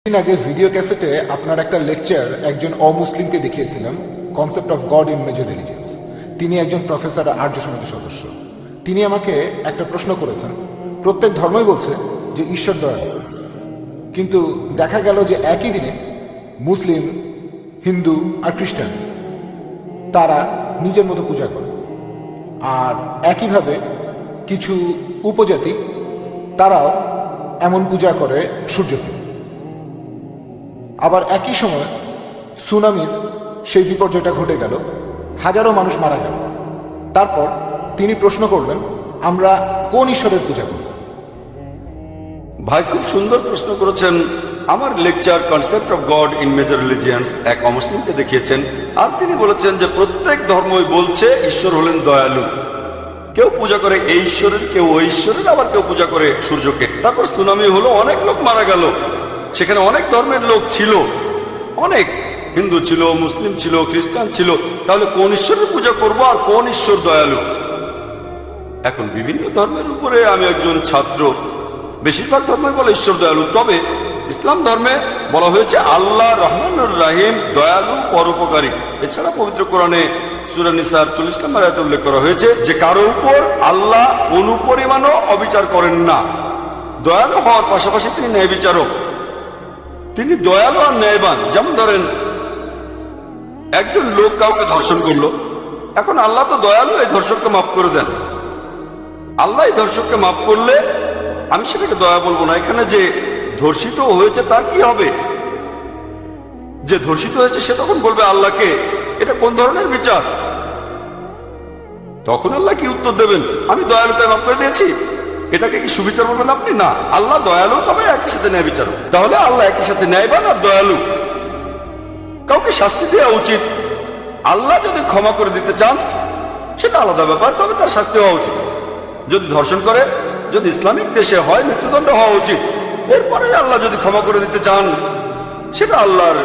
দিন আগে ভিডিও ক্যাসেটে আপনার একটা লেকচার একজন অমুসলিমকে দেখিয়েছিলাম, concept of god in major religions. তিনি একজন প্রফেসর, আর্য সমিতির সদস্য। তিনি আমাকে একটা প্রশ্ন করেছেন। প্রত্যেক ধর্মই বলছে যে ঈশ্বর দয়ালু, কিন্তু দেখা গেল যে একই দিনে মুসলিম, হিন্দু আর খ্রিস্টান তারা নিজের মতো পূজা করে, আর একইভাবে কিছু উপজাতি তারাও এমন পূজা করে সূর্যকে। আবার একই সময় সুনামির সেই বিপর্যয়টা ঘটে গেল, হাজারো মানুষ মারা গেল। তারপর তিনি প্রশ্ন করলেন, আমরা কোন ঈশ্বরের পূজা করব? ভাই খুব সুন্দর প্রশ্ন করেছেন। আমার lecture concept of god in major religions এক অমুসলিমকে দেখিয়েছেন, আর তিনি বলেছেন যে প্রত্যেক ধর্মই বলছে ঈশ্বর হলেন দয়ালু। কেউ পূজা করে এই ঈশ্বরের, কেউ ওই ঈশ্বরের, আবার কেউ পূজা করে সূর্যকে। তারপর সুনামি হলো, অনেক লোক মারা গেল। সেখানে অনেক ধর্মের লোক ছিল, অনেক হিন্দু ছিল, মুসলিম ছিল, খ্রিস্টান ছিল। তাহলে কোন ঈশ্বরের পূজা করব আর কোন ঈশ্বর দয়ালু? এখন বিভিন্ন ধর্মের উপরে আমি একজন ছাত্র। বেশিরভাগ ধর্মই বলে ঈশ্বর দয়ালু, তবে ইসলাম ধর্মে বলা হয়েছে আল্লাহ রহমানুর রাহিম, দয়ালু, পরোপকারী। এছাড়া পবিত্র কোরআনে সূরা নিসার 40 নম্বর আয়াতে উল্লেখ করা হয়েছে যে কারো উপর আল্লাহ অনুপরিমাণও অবিচার করেন না। দয়ালু হওয়ার পাশাপাশি তিনি ন্যায় বিচারক। তিনি দয়ালু আর ন্যায়বান। যেমন ধরেন, একজন লোক কাউকে ধর্ষণ করলো, এখন আল্লাহ তো দয়ালু, এই ধর্ষককে মাফ করে দেন। আল্লাহ এই ধর্ষককে মাফ করলে আমি সেটাকে দয়া বলবো না। এখানে যে ধর্ষিত হয়েছে তার কি হবে? যে ধর্ষিত হয়েছে সে তখন বলবে আল্লাহকে, এটা কোন ধরনের বিচার? তখন আল্লাহ কি উত্তর দেবেন? আমি দয়ালু তাই মাফ করে দিয়েছি। এটাকে কি সুবিচার বলবেন আপনি? না, আল্লাহ দয়ালু, তবে একই সাথে ন্যায় বিচারক। তাহলে আল্লাহ একই সাথে ন্যায়বান আর দয়ালু। কাউকে শাস্তি দেওয়া উচিত। আল্লাহ যদি ক্ষমা করে দিতে চান সেটা আলাদা ব্যাপার, তবে তার শাস্তি হওয়া উচিত। যদি ধর্ষণ করে, যদি ইসলামিক দেশে হয়, মৃত্যুদণ্ড হওয়া উচিত। এরপরে আল্লাহ যদি ক্ষমা করে দিতে চান সেটা আল্লাহর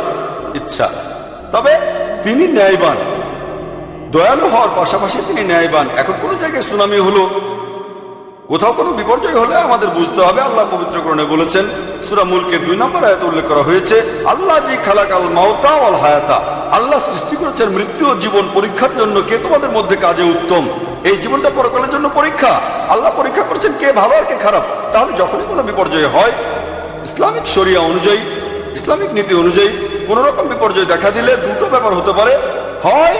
ইচ্ছা। তবে তিনি ন্যায়বান, দয়ালু হওয়ার পাশাপাশি তিনি ন্যায়বান। এখন কোনো জায়গায় সুনামি হলো, কোথাও কোনো বিপর্যয় হলে আমাদের বুঝতে হবে আল্লাহ পবিত্র কোরআনে বলেছেন, সূরা মুলকের 2 নম্বর আয়াতে উল্লেখ করা হয়েছে, আল্লাহ জি খালাকাল মাউতা ওয়াল হায়াতা, আল্লাহ সৃষ্টি করেছেন মৃত্যু ও জীবন পরীক্ষার জন্য। কে তোমাদের মধ্যে কাজে উত্তম? এই জীবনটা পরকালের জন্য পরীক্ষা। আল্লাহ পরীক্ষা করছেন কে ভালো আর কে খারাপ। তাহলে যখনই কোনো বিপর্যয় হয়, ইসলামিক শরিয়া অনুযায়ী, ইসলামিক নীতি অনুযায়ী কোন রকম বিপর্যয় দেখা দিলে দুটো ব্যাপার হতে পারে। হয়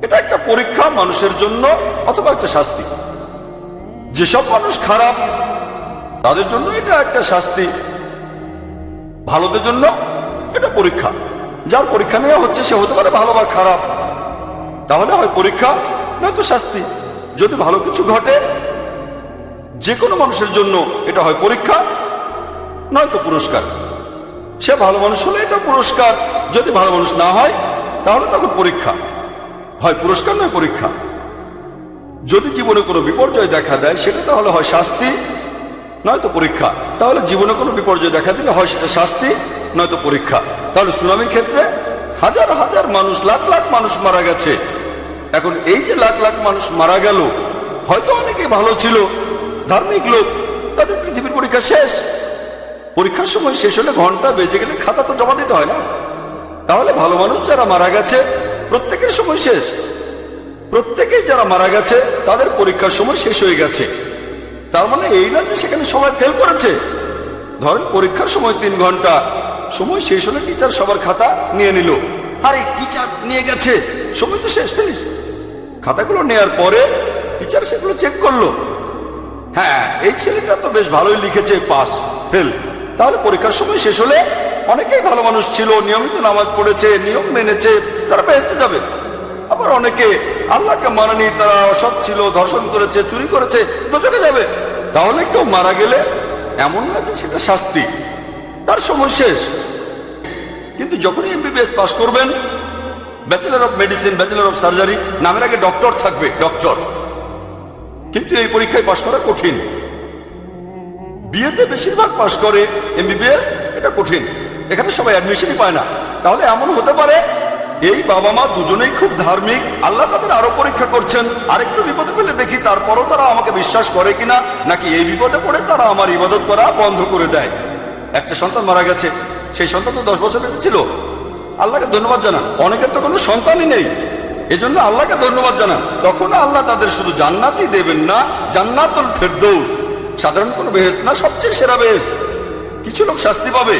এটা একটা পরীক্ষা মানুষের জন্য, অথবা একটা শাস্তি। যেসব মানুষ খারাপ তাদের জন্য এটা একটা শাস্তি, ভালোদের জন্য এটা পরীক্ষা। যার পরীক্ষা নেওয়া হচ্ছে সে হতে পারে ভালো বা খারাপ, তাহলে হয় পরীক্ষা নয়তো শাস্তি। যদি ভালো কিছু ঘটে যে কোনো মানুষের জন্য এটা হয় পরীক্ষা নয়তো পুরস্কার। সে ভালো মানুষ হলে এটা পুরস্কার, যদি ভালো মানুষ না হয় তাহলে তখন পরীক্ষা, হয় পুরস্কার নয় পরীক্ষা। যদি জীবনে কোনো বিপর্যয় দেখা দেয় সেটা তাহলে হয় শাস্তি নয়তো পরীক্ষা। তাহলে জীবনে কোনো বিপর্যয় দেখা দিলে হয় সেটা শাস্তি নয়তো পরীক্ষা। তাহলে সুনামির ক্ষেত্রে হাজার হাজার মানুষ, লাখ লাখ মানুষ মারা গেছে। এখন এই যে লাখ লাখ মানুষ মারা গেল, হয়তো অনেকে ভালো ছিল, ধার্মিক লোক, তাদের পৃথিবীর পরীক্ষা শেষ। পরীক্ষার সময় শেষ হলে, ঘন্টা বেজে গেলে খাতা তো জমা দিতে হয় না? তাহলে ভালো মানুষ যারা মারা গেছে প্রত্যেকের সময় শেষ। প্রত্যেকেই যারা মারা গেছে তাদের পরীক্ষার সময় শেষ হয়ে গেছে। তার মানে এই না যে সেখানে সবাই ফেল করেছে। ধরেন পরীক্ষার সময় 3 ঘন্টা, সময় শেষ হলে টিচার সবার খাতা নিয়ে নিল। আরে টিচার নিয়ে গেছে, সময় তো শেষ, ফেলিস। খাতাগুলো নেয়ার পরে টিচার সেগুলো চেক করলো, হ্যাঁ এই ছেলেটা তো বেশ ভালোই লিখেছে, পাস, ফেল। তাহলে পরীক্ষার সময় শেষ হলে অনেকেই ভালো মানুষ ছিল, নিয়মিত নামাজ পড়েছে, নিয়ম মেনেছে, তারা বেহেশতে যাবে। আবার অনেকে আল্লাহকে মানেনি, তারা অসৎ ছিল, ধর্ষণ করেছে, চুরি করেছে, দোজখে যাবে। তাহলে কেউ মারা গেলে এমন না যে সেটা শাস্তি, তার সময় শেষ। কিন্তু যখনই এমবিবিএস পাস করবেন, bachelor of medicine, bachelor of surgery, নামের আগে ডক্টর থাকবে, ডক্টর। কিন্তু এই পরীক্ষায় পাস করা কঠিন। বিয়েতে বেশিরভাগ পাস করে, এমবিবিএস এটা কঠিন, এখানে সবাই অ্যাডমিশনই পায় না। তাহলে এমন হতে পারে এই বাবা মা দুজনেই খুব ধার্মিক, আল্লাহ তাদের আরো পরীক্ষা করছেন। আরেকটু বিপদে ফেলে দেখি তারপরও তারা আমাকে বিশ্বাস করে কিনা, নাকি এই বিপদে পড়ে তারা আমার ইবাদত করা বন্ধ করে দেয়। একটা সন্তান মারা গেছে, সেই সন্তান তো 10 বছর বেঁচে ছিল, আল্লাহকে ধন্যবাদ জানান। অনেকের তো কোনো সন্তানই নেই, এজন্য আল্লাহকে ধন্যবাদ জানান। তখন আল্লাহ তাদের শুধু জান্নাতই দেবেন না, জান্নাতুল ফেরদৌস, সাধারণ কোনো বেহেশত না, সবচেয়ে সেরা বেহেশত। কিছু লোক শাস্তি পাবে।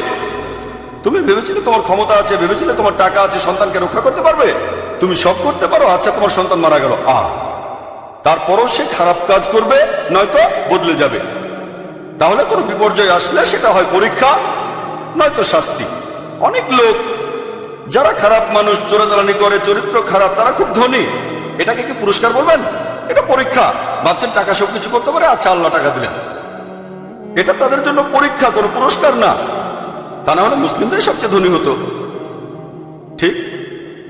তুমি ভেবেছিলে তোমার ক্ষমতা আছে, ভেবেছিলে তোমার টাকা আছে, সন্তানকে রক্ষা করতে পারবে, তুমি সব করতে পারো, আচ্ছা তোমার সন্তান মারা গেল, তারপরও সে খারাপ কাজ করবে, নয়তো বদলে যাবে। তাহলে কোনো বিপর্যয় আসলে সেটা হয় পরীক্ষা, নয়তো শাস্তি। অনেক লোক যারা খারাপ মানুষ, চোরাচালানি করে, চরিত্র খারাপ, তারা খুব ধনী, এটাকে কি পুরস্কার বলবেন? এটা পরীক্ষা। ভাবছেন টাকা সবকিছু করতে পারে, আচ্ছা আল্লাহ টাকা দিলেন, এটা তাদের জন্য পরীক্ষা, কোনো পুরস্কার না। তা না হলে মুসলিমরাই সবচেয়ে ধনী হতো, ঠিক?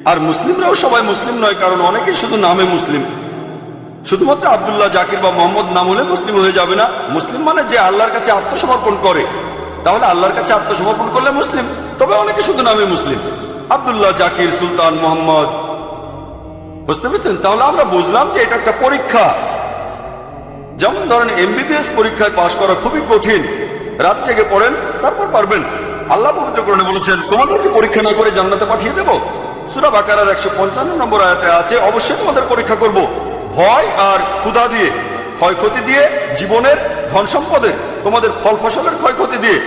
আর মুসলিমরাও সবাই মুসলিম নয়, কারণ অনেকেই শুধু নামে মুসলিম। শুধুমাত্র আব্দুল্লাহ, জাকির বা মোহাম্মদ নাম হলে মুসলিম হয়ে যাবে না। মুসলিম মানে যে আল্লাহর কাছে আত্মসমর্পণ করে, তাহলে আল্লাহর কাছে আত্মসমর্পণ করলে মুসলিম। তবে অনেকে শুধু নামে মুসলিম, আব্দুল্লাহ, জাকির, সুলতান, মোহাম্মদ, বুঝতে পেরেছেন? তাহলে আমরা বুঝলাম যে এটা একটা পরীক্ষা। যেমন ধরেন MBBS পরীক্ষায় পাশ করা খুবই কঠিন, রাত জেগে পড়েন তারপর পারবেন। আল্লাহ পবিত্র কোরআনে বলেছেন, তোমাদেরকে পরীক্ষা না করে জান্নাতে পাঠিয়ে দেব। সূরা বাকারার 155 নম্বর আয়াতে আছে, অবশ্যই তোমাদের পরীক্ষা করব, ভয় আর ক্ষুধা দিয়ে, ক্ষয়ক্ষতি দিয়ে, জীবনের, ধন সম্পদের, তোমাদের ফল ফসলের ক্ষয়ক্ষতি দিয়ে।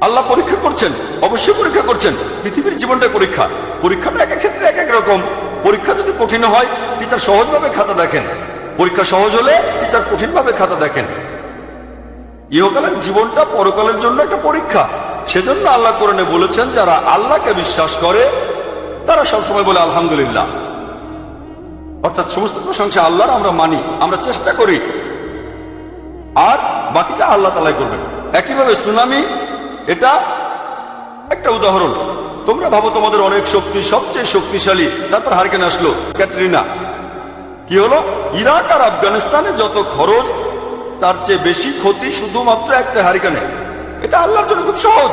আল্লাহ পরীক্ষা করছেন, অবশ্যই পরীক্ষা করছেন। পৃথিবীর জীবনটাই পরীক্ষা। পরীক্ষাটা এক এক ক্ষেত্রে এক এক রকম। পরীক্ষা যদি কঠিন হয়, টিচার সহজভাবে খাতা দেখেন, পরীক্ষা সহজ হলে টিচার কঠিনভাবে খাতা দেখেন। ইহকালের জীবনটা পরকালের জন্য একটা পরীক্ষা। সেজন্য আল্লাহ কোরআনে বলেছেন, যারা আল্লাহকে বিশ্বাস করে তারা সবসময় বলে আলহামদুলিল্লাহ। অর্থাৎ সমস্ত প্রশংসা আল্লাহর, আমরা মানি, আমরা চেষ্টা করি, আর বাকিটা আল্লাহ তাআলাই করবেন। একইভাবে সুনামি, এটা একটা উদাহরণ। তোমরা ভাবো তোমাদের অনেক শক্তি, সবচেয়ে শক্তিশালী, তারপর হারিকেন আসলো, ক্যাটরিনা, কি হলো? ইরাক আর আফগানিস্তানে যত খরচ, তার চেয়ে বেশি ক্ষতি শুধুমাত্র একটা হারিকেনে। এটা আল্লাহর জন্য খুব সহজ,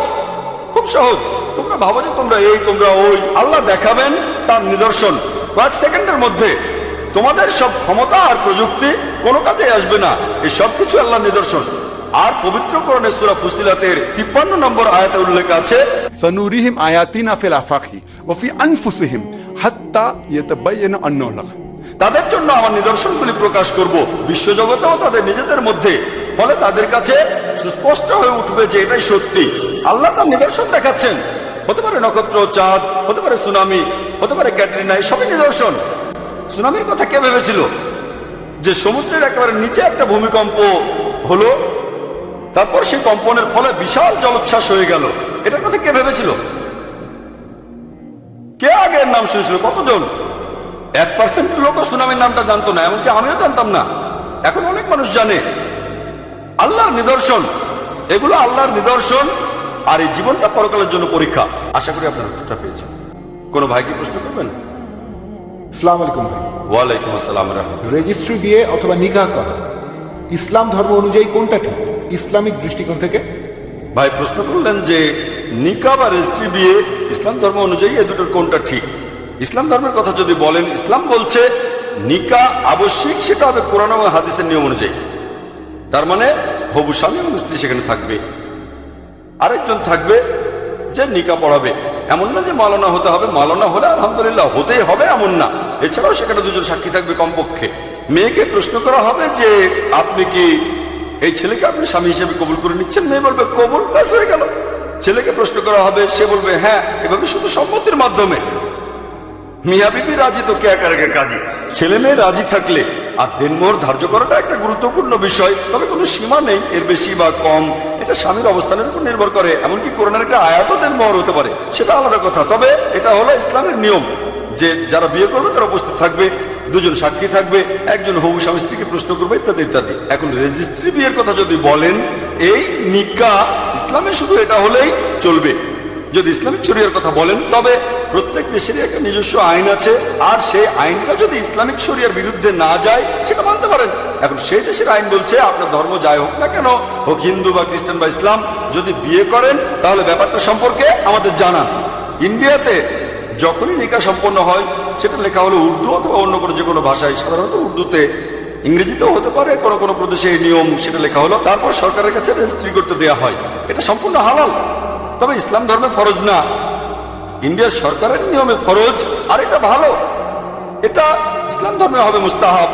খুব সহজ। তোমরা ভাবো যে তোমরা এই, তোমরা ওই, আল্লাহ দেখাবেন তার নিদর্শন কয়েক সেকেন্ডের মধ্যে। তোমাদের সব ক্ষমতা আর প্রযুক্তি কোনো কাজে আসবে না, এই সব কিছু আল্লাহর নিদর্শন। আর পবিত্র কোরআনের সূরা ফুসিলাতের 53 নম্বর আয়াতে উল্লেখ আছে, সানুরিহিম আয়াতিনা ফিল আফাকি ওয়া ফি আনফুসিহিম হাত্তা ইয়াতাবায়ানা আন্নাহু আল-হক। তাদের জন্য আমার নিদর্শনগুলি প্রকাশ করব বিশ্বজগতে ও তাদের নিজেদের মধ্যে, ফলে তাদের কাছে সুস্পষ্ট হয়ে উঠবে যে এটাই সত্যি। আল্লাহ তার নিদর্শন দেখাচ্ছেন। হতে পারে নক্ষত্র, চাঁদ, হতে পারে সুনামি, হতে পারে ক্যাটরিনা, সবই নিদর্শন। সুনামির কথা কে ভেবেছিল যে সমুদ্রের একেবারে নিচে একটা ভূমিকম্প হলো, তারপর সেই কম্পনের ফলে বিশাল জলোচ্ছ্বাস হয়ে গেল? এটার কথা কে ভেবেছিল? কে আগের নাম শুনেছিল? কতজন? 1% লোকও সুনামির নামটা জানতো না, এমনকি আমিও জানতাম না। এখন অনেক মানুষ জানে। আল্লাহর নিদর্শন, এগুলো আল্লাহর নিদর্শন। আর এই জীবনটা পরকালের জন্য পরীক্ষা। আশা করি আপনার উত্তরটা পেয়েছেন। কোনো ভাই কি প্রশ্ন করবেন? আসসালামু আলাইকুম ভাই। ওয়ালাইকুম আসসালাম রাহমাতুল্লাহ। রেজিস্ট্রি বিয়ে অথবা নিকাহ করা ইসলাম ধর্ম অনুযায়ী কোনটা ঠিক, ইসলামিক দৃষ্টিকোণ থেকে? ভাই প্রশ্ন করলেন যে নিকাহ বা রেজিস্ট্রি বিয়ে ইসলাম ধর্ম অনুযায়ী এ দুটোর কোনটা ঠিক। ইসলাম ধর্মের কথা যদি বলেন, ইসলাম বলছে নিকাহ আবশ্যিক, সেটা হবে কোরআন ও হাদিসের নিয়ম অনুযায়ী। তার মানে হবু স্বামী এবং স্ত্রী সেখানে থাকবে, আরেকজন থাকবে যে নিকাহ পড়াবে। এমন না যে মাওলানা হতে হবে, মাওলানা হলে আলহামদুলিল্লাহ হতেই হবে এমন না। এছাড়াও সেখানে দুজন সাক্ষী থাকবে কমপক্ষে। মেয়েকে প্রশ্ন করা হবে যে আপনি কি এই ছেলেকে আপনি স্বামী হিসেবে কবুল করে নিচ্ছেন? মেয়ে বলবে কবুল, ব্যাস হয়ে গেল। ছেলেকে প্রশ্ন করা হবে, সে বলবে হ্যাঁ। এভাবে শুধু সম্মতির মাধ্যমে। মিয়া বিবি রাজি তো কে একার কাজী। ছেলে মেয়ে রাজি থাকলে। আর দেনমোহর ধার্য করাটা একটা গুরুত্বপূর্ণ বিষয়, তবে কোনো সীমা নেই এর বেশি বা কম। এটা স্বামীর অবস্থানের উপর নির্ভর করে। এমনকি কোরআনের একটা আয়াতও দেনমোহর হতে পারে, সেটা আলাদা কথা। তবে এটা হলো ইসলামের নিয়ম যে যারা বিয়ে করবে তারা উপস্থিত থাকবে, দুজন সাক্ষী থাকবে, একজন হবু স্বামী স্ত্রীকে প্রশ্ন করবে, ইত্যাদি ইত্যাদি। এখন রেজিস্ট্রি বিয়ের কথা যদি বলেন, এই নিকাহ ইসলামে শুধু এটা হলেই চলবে। যদি ইসলামিক শরিয়ার কথা বলেন, তবে প্রত্যেক দেশেরই একটা নিজস্ব আইন আছে, আর সেই আইনটা যদি ইসলামিক শরিয়ার বিরুদ্ধে না যায় সেটা মানতে পারেন। এখন সেই দেশের আইন বলছে আপনার ধর্ম যাই হোক না কেন, হোক হিন্দু বা খ্রিস্টান বা ইসলাম, যদি বিয়ে করেন তাহলে ব্যাপারটা সম্পর্কে আমাদের জানান। ইন্ডিয়াতে যখনই নিকাহ সম্পন্ন হয়, সেটা লেখা হলো উর্দু অথবা অন্য কোনো যে কোনো ভাষায়, সাধারণত উর্দুতে, ইংরেজিতেও হতে পারে, কোনো কোনো প্রদেশে এই নিয়ম সেটা লেখা হলো, তারপর সরকারের কাছে রেজিস্ট্রি করতে দেওয়া হয়। এটা সম্পূর্ণ হালাল, তবে ইসলাম ধর্মে ফরজ না। ইন্ডিয়ার সরকারের নিয়মে ফরজ, আর এটা ভালো, এটা ইসলাম ধর্মে হবে মুস্তাহাব।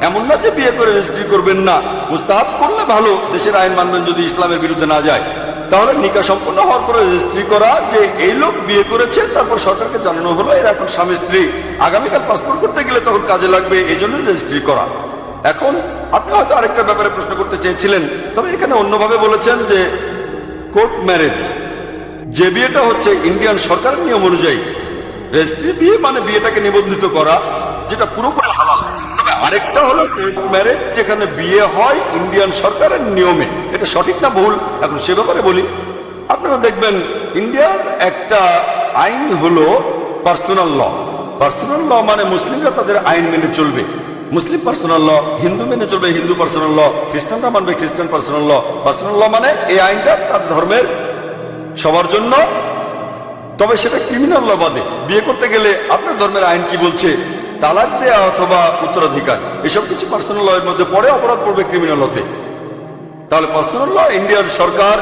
এমন না যে বিয়ে করে রেজিস্ট্রি করবেন না, মুস্তাহাব করলে ভালো, দেশের আইন মানবেন যদি ইসলামের বিরুদ্ধে না যায়। তাহলে নিকাহ সম্পন্ন হওয়ার পরে রেজিস্ট্রি করা যে এই লোক বিয়ে করেছে, তারপর সরকারকে জানানো হলো এরা এখন স্বামী স্ত্রী, আগামীকাল পাসপোর্ট করতে গেলে তখন কাজে লাগবে, এই জন্য রেজিস্ট্রি করা। এখন আপনি হয়তো আরেকটা ব্যাপারে প্রশ্ন করতে চেয়েছিলেন, তবে এখানে অন্যভাবে বলেছেন যে কোর্ট ম্যারেজ, যে বিয়েটা হচ্ছে ইন্ডিয়ান সরকারের নিয়ম অনুযায়ী। রেজিস্ট্রি বিয়ে মানে বিয়েটাকে নিবন্ধিত করা, যেটা পুরোপুরি হালাল। তবে আরেকটা হলো কোর্ট ম্যারেজ, যেখানে বিয়ে হয় ইন্ডিয়ান সরকারের নিয়মে। এটা সঠিক না ভুল এখন সে ব্যাপারে বলি। আপনারা দেখবেন ইন্ডিয়ার একটা আইন হলো পার্সোনাল ল। পার্সোনাল ল মানে মুসলিমরা তাদের আইন মেনে চলবে, মুসলিম পার্সোনাল ল। হিন্দু মেনে চলবে হিন্দু পার্সোনাল ল, খ্রিস্টানরা মানবে খ্রিস্টান পার্সোনাল ল। পার্সোনাল ল মানে এই আইনটা তাদের ধর্মের সবার জন্য, তবে সেটা ক্রিমিনাল ল বাদে। বিয়ে করতে গেলে আপনার ধর্মের আইন কি বলছে, তালাক দেয়া অথবা উত্তরাধিকার, এসব কিছু পার্সোনাল ল এর মধ্যে পড়ে, অপরাধ পড়বে ক্রিমিনাল লতে। তাহলে পার্সোনাল ল ইন্ডিয়ার সরকার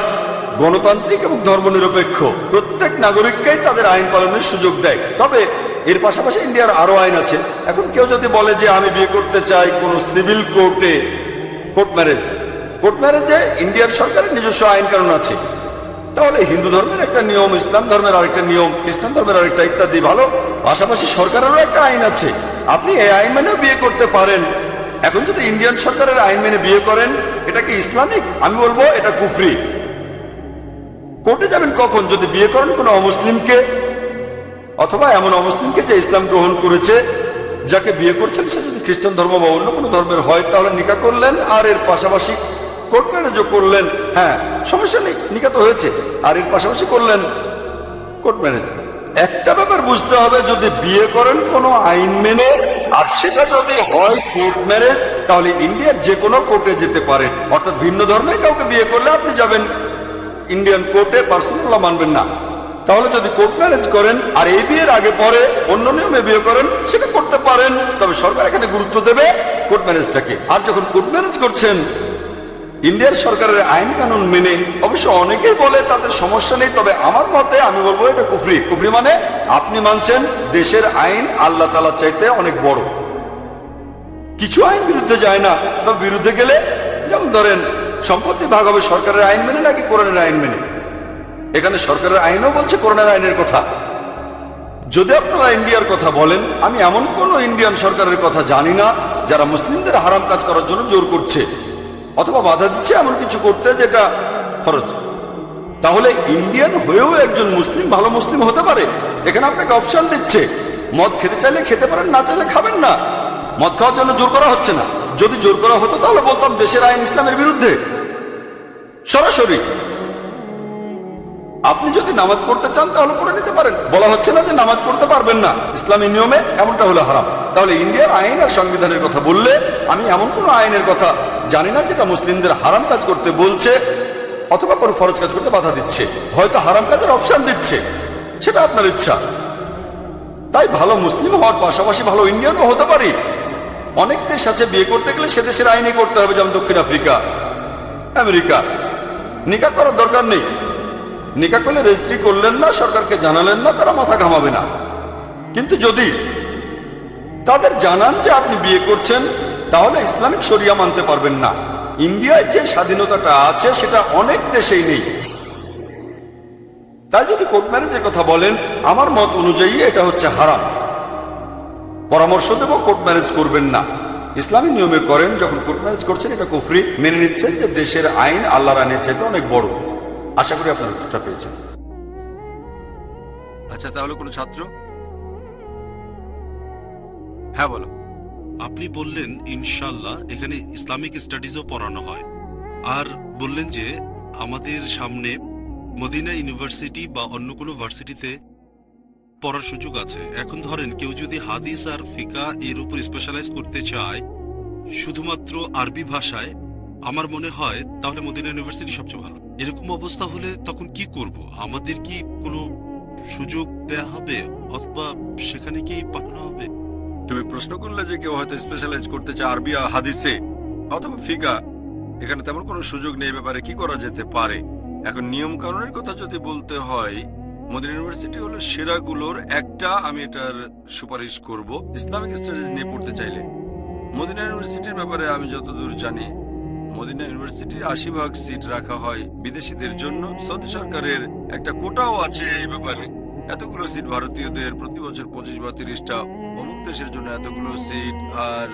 গণতান্ত্রিক এবং ধর্মনিরপেক্ষ, প্রত্যেক নাগরিককেই তাদের আইন পালনের সুযোগ দেয়। তবে এর পাশাপাশি ইন্ডিয়ার আরো আইন আছে। এখন কেউ যদি বলে যে আমি বিয়ে করতে চাই কোনো সিভিল কোর্টে, কোর্ট ম্যারেজে ইন্ডিয়ার সরকারের নিজস্ব আইন কানুন আছে, তাহলে হিন্দু ধর্মের একটা নিয়ম, ইসলাম ধর্মের আরেকটা নিয়ম, খ্রিস্টান ধর্মের আরেকটা, ইত্যাদি। ভালো, পাশাপাশি সরকারেরও একটা আইন আছে, আপনি এই আইন মেনেও বিয়ে করতে পারেন। এখন যদি ইন্ডিয়ান সরকারের আইন মেনে বিয়ে করেন, এটা কি ইসলামিক? আমি বলবো এটা কুফরি। কোর্টে যাবেন কখন? যদি বিয়ে করেন কোনো অমুসলিমকে, অথবা এমন অমুসলিমকে যে ইসলাম গ্রহণ করেছে, যাকে বিয়ে করছেন সে যদি খ্রিস্টান ধর্ম বা অন্য কোনো ধর্মের হয়, তাহলে নিকাহ করলেন, আর এর পাশাপাশি কোর্ট ম্যারেজও করলেন। হ্যাঁ, সমস্যা নেই, নিকাহ তো হয়েছে, আর এর পাশাপাশি করলেন কোর্ট ম্যারেজ। একটা ব্যাপার বুঝতে হবে, যদি বিয়ে করেন কোনো আইন মেনে, আর সেটা যদি হয় কোর্ট ম্যারেজ, তাহলে ইন্ডিয়ার যে কোনো কোর্টে যেতে পারেন। অর্থাৎ ভিন্ন ধর্মের কাউকে বিয়ে করলে আপনি যাবেন ইন্ডিয়ান কোর্টে, পার্সোনাল ল মানবেন না। তাহলে যদি কোর্ট ম্যারেজ করেন আর এই বিয়ের আগে পরে অন্য নিয়মে বিয়ে করেন, সেটা করতে পারেন, তবে সরকার এখানে গুরুত্ব দেবে কোর্ট ম্যারেজটাকে। আর যখন কোর্ট ম্যারেজ করছেন ইন্ডিয়ার সরকারের আইন কানুন মেনে, অবশ্য অনেকেই বলে তাদের সমস্যা নেই, তবে আমার মতে আমি বলবো এটা কুফরি। কুফরি মানে আপনি মানছেন দেশের আইন আল্লাহ তাআলার চাইতে অনেক বড়। কিছু আইন বিরুদ্ধে যায় না, তবে বিরুদ্ধে গেলে, যেমন ধরেন সম্পত্তি ভাগ হবে সরকারের আইন মেনে নাকি কোরআনের আইন মেনে। এখানে সরকারের আইনও বলছে কোরআনের আইনের কথা। যদি আপনারা ইন্ডিয়ার কথা বলেন, আমি এমন কোন ইন্ডিয়ান সরকারের কথা জানি না যারা মুসলিমদের হারাম কাজ করার জন্য জোর করছে অথবা বাধা দিচ্ছে এমন কিছু করতে যেটা ফরজ। তাহলে ইন্ডিয়ান হয়েও একজন মুসলিম ভালো মুসলিম হতে পারে। এখানে আপনাকে অপশন দিচ্ছে, মদ খেতে চাইলে খেতে পারেন, না চাইলে খাবেন না। মদ খাওয়ার জন্য জোর করা হচ্ছে না। যদি জোর করা হতো তাহলে বলতাম দেশের আইন ইসলামের বিরুদ্ধে সরাসরি। আপনি যদি নামাজ পড়তে চান তাহলে পড়ে নিতে পারেন, বলা হচ্ছে না যে নামাজ পড়তে পারবেন না। ইসলামী নিয়মে এমনটা হলে হারাম। তাহলে ইন্ডিয়ার আইন আর সংবিধানের কথা বললে আমি এমন কোন আইনের কথা জানি না যেটা মুসলিমদের হারাম কাজ করতে বলছে অথবা কোনো ফরজ কাজ করতে বাধা দিচ্ছে। হয়তো হারাম কাজের অপশন দিচ্ছে, সেটা আপনার ইচ্ছা। তাই ভালো মুসলিম হওয়ার পাশাপাশি ভালো ইন্ডিয়ানও হতে পারি। অনেক দেশ আছে বিয়ে করতে গেলে সে দেশের আইনই করতে হবে, যেমন দক্ষিণ আফ্রিকা, আমেরিকা। নিকাহ করার দরকার নেই, নিকাহ করলে রেজিস্ট্রি করলেন না, সরকারকে জানালেন না, তারা মাথা ঘামাবে না। কিন্তু যদি তাদের জানান যে আপনি বিয়ে করছেন, তাহলে ইসলামিক শরিয়া মানতে পারবেন না। ইন্ডিয়ায় যে স্বাধীনতাটা আছে সেটা অনেক দেশেই নেই। তাই যদি কোর্ট ম্যারেজের কথা বলেন, আমার মত অনুযায়ী এটা হচ্ছে হারাম। পরামর্শ দেব কোর্ট ম্যারেজ করবেন না, ইসলামী নিয়মে করেন। যখন কোর্ট ম্যারেজ করছেন এটা কুফরি, মেনে নিচ্ছেন যে দেশের আইন আল্লাহর আইনের চাইতে অনেক বড়। আশা করি আপনার উত্তরটা পেয়েছেন। আচ্ছা, তাহলে কোনো ছাত্র? হ্যাঁ বলো। আপনি বললেন ইনশাআল্লাহ এখানে ইসলামিক স্টাডিজও পড়ানো হয়, আর বললেন যে আমাদের সামনে মদিনা ইউনিভার্সিটি বা অন্য কোনো ভার্সিটিতে পড়ার সুযোগ আছে। এখন ধরেন কেউ যদি হাদিস আর ফিকা এর উপর স্পেশালাইজ করতে চায় শুধুমাত্র আরবি ভাষায়, আমার মনে হয় তাহলে মদিনা ইউনিভার্সিটি সবচেয়ে ভালো। এরকম অবস্থা হলে তখন কি করব? আমাদের কি কোনো সুযোগ দেয়া হবে অথবা সেখানে কি পাঠানো হবে? তুমি প্রশ্ন করলে যে কেউ হয়তো স্পেশালাইজ করতে চায় আরবি আর হাদিসে অথবা ফিকা, এখানে তেমন কোনো সুযোগ নেই। ব্যাপারে কি করা যেতে পারে? এখন নিয়ম কানুনের কথা যদি বলতে হয়, মদিনা ইউনিভার্সিটি হলো সেরাগুলোর একটা। আমি এটার সুপারিশ করব ইসলামিক স্টাডিজ নিয়ে পড়তে চাইলে। মদিনা ইউনিভার্সিটির ব্যাপারে আমি যতদূর জানি, মদিনা ইউনিভার্সিটির 80% সিট রাখা হয় বিদেশিদের জন্য। সৌদি সরকারের একটা কোটাও আছে এই ব্যাপারে। এতগুলো সিট ভারতীয়দের প্রতি বছর 25 বা 30টা, অমুক দেশের জন্য এতগুলো সিট, আর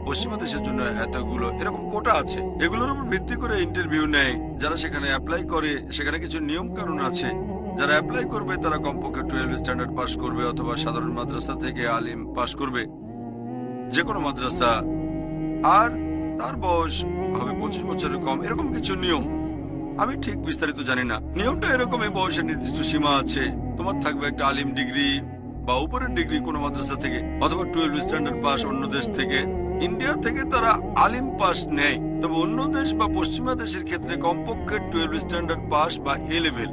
পশ্চিমা দেশের জন্য এতগুলো, এরকম কোটা আছে। এগুলোর উপর ভিত্তি করে ইন্টারভিউ নেয়। যারা সেখানে অ্যাপ্লাই করে সেখানে কিছু নিয়ম কানুন আছে। যারা অ্যাপ্লাই করবে তারা কমপক্ষে 12 স্ট্যান্ডার্ড পাস করবে অথবা সাধারণ মাদ্রাসা থেকে আলিম পাস করবে, যে কোনো মাদ্রাসা, আর তার বয়স হবে 25 বছরের কম, এরকম কিছু নিয়ম। আমি ঠিক বিস্তারিত জানি না। নিয়মটা এরকমই, বয়সের নির্দিষ্ট সীমা আছে। তোমার থাকবে একটা আলিম ডিগ্রি বা উপরের ডিগ্রি কোনো মাদ্রাসা থেকে, অথবা 12 স্ট্যান্ডার্ড পাস অন্য দেশ থেকে। ইন্ডিয়া থেকে তারা আলিম পাস নেয়, তবে অন্য দেশ বা পশ্চিমা দেশের ক্ষেত্রে কমপক্ষে 12 স্ট্যান্ডার্ড পাস বা এ লেভেল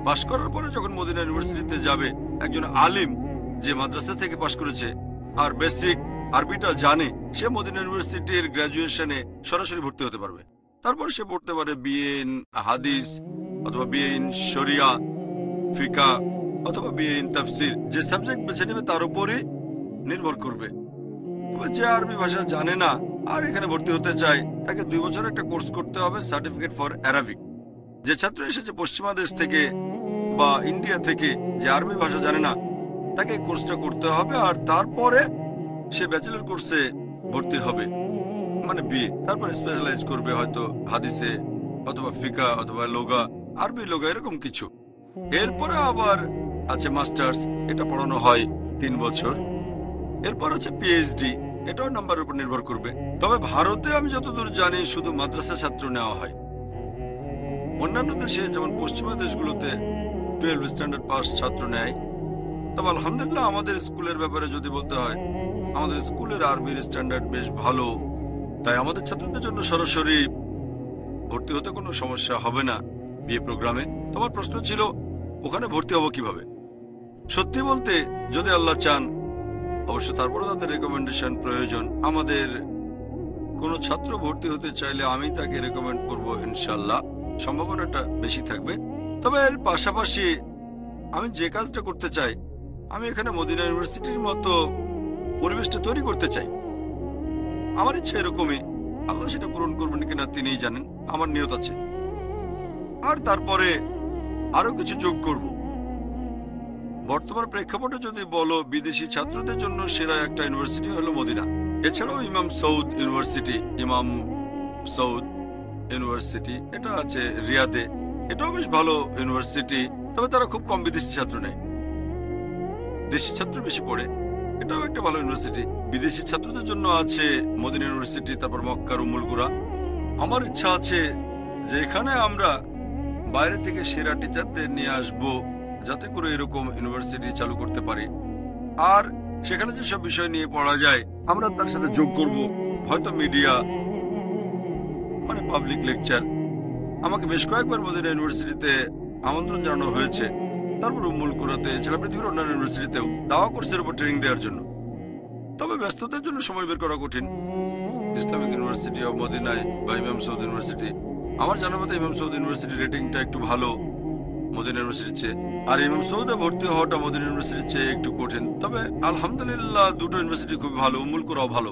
পাস করার পরে যখন মদিনা ইউনিভার্সিটিতে যাবে, একজন আলিম যে মাদ্রাসা থেকে পাস করেছে আর বেসিক আরবিটা জানে, সে মদিনা ইউনিভার্সিটির গ্র্যাজুয়েশনে সরাসরি ভর্তি হতে পারবে। তারপর সে পড়তে পারে বিএ ইন হাদিস অথবা বিএ ইন শরিয়া, ফিকা অথবা বিএ ইন তাফসির। যে সাবজেক্ট বেছে নেবে তার উপরে নির্ভর করবে। তবে যে আরবি ভাষা জানে না আর এখানে ভর্তি হতে চায়, তাকে 2 বছর একটা কোর্স করতে হবে, সার্টিফিকেট ফর অ্যারাবিক। যে ছাত্র এসেছে পশ্চিমা দেশ থেকে বা ইন্ডিয়া থেকে, যে আরবি ভাষা জানে না, তাকে এই কোর্সটা করতে হবে। আর তারপরে সে ব্যাচেলর কোর্সে ভর্তি হবে, মানে বিএ। তারপরে স্পেশালাইজ করবে হয়তো হাদিসে অথবা ফিকা অথবা লোগা, আরবি লোগা, এরকম কিছু। এরপরে আবার আছে মাস্টার্স, এটা পড়ানো হয় 3 বছর। এরপর আছে পিএইচডি, এটাও নাম্বারের উপর নির্ভর করবে। তবে ভারতে আমি যতদূর জানি শুধু মাদ্রাসা ছাত্র নেওয়া হয়। অন্যান্য দেশে যেমন পশ্চিমা দেশগুলোতে 12 স্ট্যান্ডার্ড পাস ছাত্র নেয়। তবে আলহামদুলিল্লাহ আমাদের স্কুলের ব্যাপারে যদি বলতে হয়, আমাদের স্কুলের আরবির স্ট্যান্ডার্ড বেশ ভালো, তাই আমাদের ছাত্রদের জন্য সরাসরি ভর্তি হতে কোনো সমস্যা হবে না বিএ প্রোগ্রামে। তোমার প্রশ্ন ছিল ওখানে ভর্তি হবো কিভাবে। সত্যি বলতে, যদি আল্লাহ চান, অবশ্য তারপরে তাদের রেকমেন্ডেশন প্রয়োজন। আমাদের কোনো ছাত্র ভর্তি হতে চাইলে আমি তাকে রেকমেন্ড করব, ইনশাল্লাহ সম্ভাবনাটা বেশি থাকবে। তবে এর পাশাপাশি আমি যে কাজটা করতে চাই, আমি এখানে মদিনা ইউনিভার্সিটির মতো পরিবেশটা তৈরি করতে চাই। আমার ইচ্ছা এরকমই, আল্লাহ সেটা পূরণ করবেন কিনা তিনিই জানেন। আমার নিয়ত আছে। আর তারপরে আরো কিছু যোগ করব। বর্তমান প্রেক্ষাপটে যদি বলো, বিদেশি ছাত্রদের জন্য সেরা একটা ইউনিভার্সিটি হলো মদিনা। এছাড়াও ইমাম সৌদ ইউনিভার্সিটি, ইমাম সৌদ ইউনিভার্সিটি, এটা আছে রিয়াদে, এটাও বেশ ভালো ইউনিভার্সিটি। তবে তারা খুব কম বিদেশি ছাত্র নেয়, দেশি ছাত্র বেশি পড়ে। এটাও একটা ভালো ইউনিভার্সিটি। বিদেশি ছাত্রদের জন্য আছে মদিনা ইউনিভার্সিটি, তারপর মক্কার উম্মুল কুরা। আমার ইচ্ছা আছে যে এখানে আমরা বাইরে থেকে সেরা টিচারদের নিয়ে আসব, যাতে করে এরকম ইউনিভার্সিটি চালু করতে পারি। আর সেখানে যেসব বিষয় নিয়ে পড়া যায় আমরা তার সাথে যোগ করব, হয়তো মিডিয়া, মানে পাবলিক লেকচার। আমাকে বেশ কয়েকবার মদিনা ইউনিভার্সিটিতে আমন্ত্রণ জানানো হয়েছে, তারপর উম্মুল কুরাতে, এছাড়া পৃথিবীর অন্যান্য ইউনিভার্সিটিতেও দাওয়া কোর্সের উপর ট্রেনিং দেওয়ার জন্য। তবে ব্যস্ততার জন্য সময় বের করা কঠিন। ইসলামিক ইউনিভার্সিটি অব মদিনায় বা ইমাম সৌদ ইউনিভার্সিটি, আমার জানা মতে ইমাম সৌদ ইউনিভার্সিটির রেটিংটা একটু ভালো মদিনা ইউনিভার্সিটির চেয়ে। আর ইমাম সৌদে ভর্তি হওয়াটা মদিনা ইউনিভার্সিটির চেয়ে একটু কঠিন। তবে আলহামদুলিল্লাহ দুটো ইউনিভার্সিটি খুব ভালো, উম্মুল কুরাও ভালো।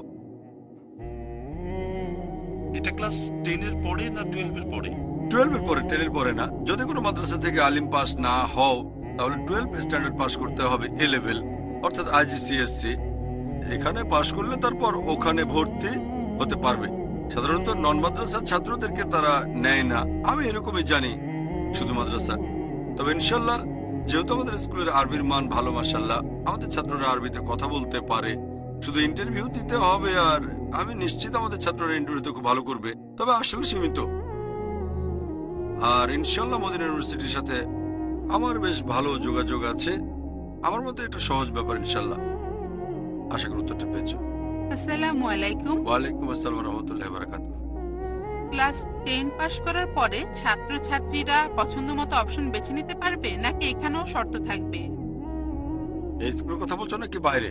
এটা ক্লাস 10 এর পরে না 12 এর পরে? 12 এর পরে, 10 এর পরে না। যদি কোনো মাদ্রাসা থেকে আলিম পাস না হও, তাহলে 12 স্ট্যান্ডার্ড পাস করতে হবে, এ লেভেল, অর্থাৎ আইজিসিএসসি। এখানে পাস করলে তারপর ওখানে ভর্তি হতে পারবে। সাধারণত নন মাদ্রাসার ছাত্রদেরকে তারা নেয় না, আমি এরকমই জানি, শুধু মাদ্রাসা। তবে ইনশাল্লাহ যেহেতু আমাদের স্কুলের আরবির মান ভালো, মাশাআল্লাহ, আমাদের ছাত্ররা আরবিতে কথা বলতে পারে, শুধু ইন্টারভিউ দিতে হবে। আর আমি নিশ্চিত আমাদের ছাত্ররা ইন্টারভিউতে খুব ভালো করবে, তবে আসলে সীমিত। আর ইনশাল্লাহ মদিনা ইউনিভার্সিটির সাথে আমার বেশ ভালো যোগাযোগ আছে। আমার মতে এটা সহজ ব্যাপার, ইনশাল্লাহ। আশা করি উত্তরটা পেয়েছো। আসসালামু আলাইকুম। ওয়ালাইকুম আসসালাম রহমতুল্লাহ বারাকাতুহু। ক্লাস 10 পাস করার পরে ছাত্রছাত্রীরা পছন্দ মতো অপশন বেছে নিতে পারবে, নাকি এখানেও শর্ত থাকবে? এই স্কুলের কথা বলছো নাকি বাইরে?